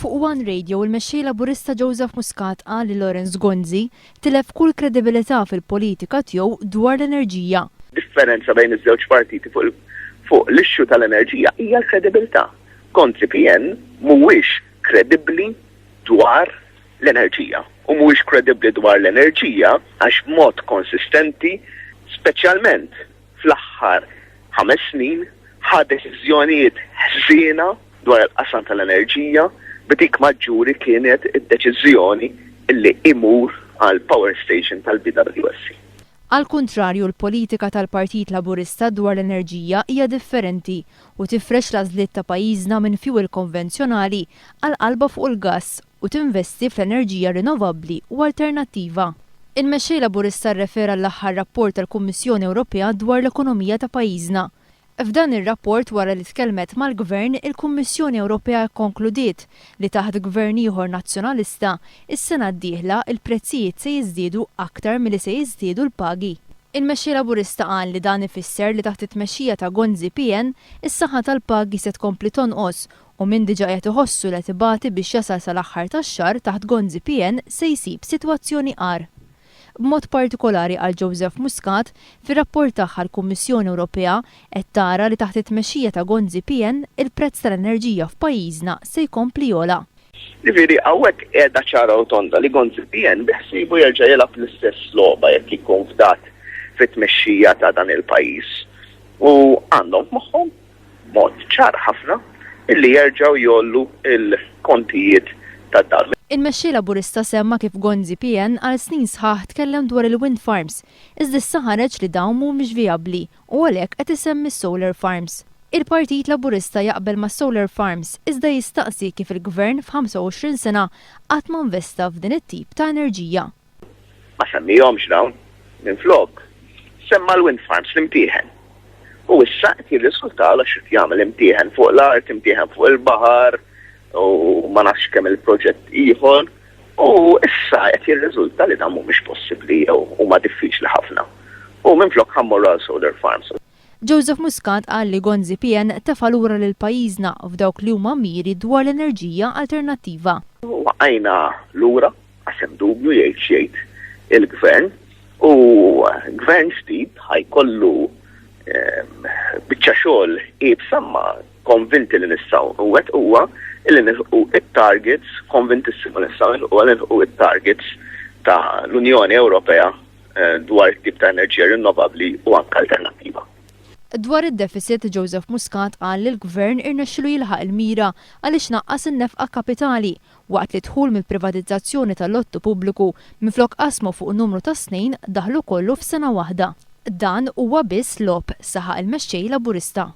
Fuq One Radio il-mexxej Laburista Joseph Muscat qal li Lawrence Gonzi tilef kull kredibilità fil-politika tiegħu dwar l-enerġija. Differenza bejn iż-żewġ partiti fuq l-ixxu tal-enerġija hija l-kredibilità. Gonzi PN mhuwiex kredibbli dwar l-enerġija u mhuwiex kredibbli dwar l-enerġija għax b'mod konsistenti, speċjalment fl-aħħar 5 snin, ħa deċiżjonijiet ħżiena dwar il-qasam tal-enerġija b'dik maġġuri kienet id-deċiżjoni illi imur għal power station tal-BWSC. Al kontrarju l-politika tal-Partit Laburista dwar l-enerġija hija differenti u tifrex l-għażliet ta' pajjiżna minn fuel konvenzjonali għal qalba fuq il-gass u tinvesti fl-enerġija rinnovabbli u alternattiva. Il-mexxej Laburista rrefera l-aħħar rapport tal-Kummissjoni Ewropea dwar l-ekonomija ta' pajjiżna. F'dan ir-rapport wara li tkellmet mal-Gvern, il-Kummissjoni Ewropea konkludiet li taħt Gvern ieħor nazzjonalista is-sena d-dieħla il-prezzijiet se jiżdiedu aktar milli se jiżdiedu l-pagi. Il-mexxej Laburista qal li dan ifisser li taħt it-tmexxija ta' Gonzi PN is-saħħa tal-pagi se tkompli tonqos u min diġà qed iħossu l-etibati biex jasal sal-aħħar tax-xahar taħt Gonzi PN se jsib sitwazzjoni qar. B'mod partikolari għal Joseph Muscat, fir-rapport tagħha l-Kummissjoni Ewropea qed tara li taħt it-tmexxija ta' Gonzi PN il-prezz tal-enerġija f'pajjiżna se jkompli jola. Ġifieri hawnhekk qiegħda ċara u tonda li Gonzi PN biħsibu jerġa' jilgħab l-istess logħba jekk ikun fdat fit-tmexxija ta' dan il-pajjiż. U għandhom moħħhom mod ċar ħafna illi jerġgħu jollu il-kontijiet tad-dar. Il-mexxej Laburista semma kif Gonzi PN għal snin sħaħ tkellem dwar il-wind farms, iżda issa ħareġ li dawn mhumiex vijabbli u għalhekk qed isemmi solar farms. Il-Partit Laburista jaqbel ma' solar farms iżda jistaqsi kif il-Gvern f'25 sena qatt ma investa f'din it-tip ta' enerġija. Ma semmihomx dawn minflok. Semma l-wind farms l-imtieħen. U issa qed jirriżultaw għax qed jagħmel imtieħen fuq l-art, imtieħen fuq il-baħar, u ma nafx kemm il-proġett ieħor, u issa qed jirriżulta li dan mhumiex possibbli jew huma diffiċli ħafna. U minflok ħammorru għal solar farms. Joseph Muscat qal li Gonzi PN tefa' lura lil pajjiżna f'dawk li huma miri dwar l-enerġija alternattiva. Waqajna lura għax hemm dubju jgħid il-Gvern u Gvern ġdid ħajkollu biċċa xogħol qiebsa ma konvinti li nistgħu huwa illi nilħu it-targets, konvintissimu nilħu it-targets ta' l-Unjoni Ewropea dwar it-tip ta' enerġija rinnovabbli u anke alternattiva. Dwar id-deficit, Joseph Muscat qal li l-Gvern irnexxielu jilħaq il-mira għaliex naqqas in-nefqa kapitali waqt li dħul mill-privatizzazzjoni tal-lottu pubbliku minflok qasmu fuq numru ta' snin daħlu kollu f'sena waħda. Dan huwa biss logħob saħaq il-mexxej Laburista.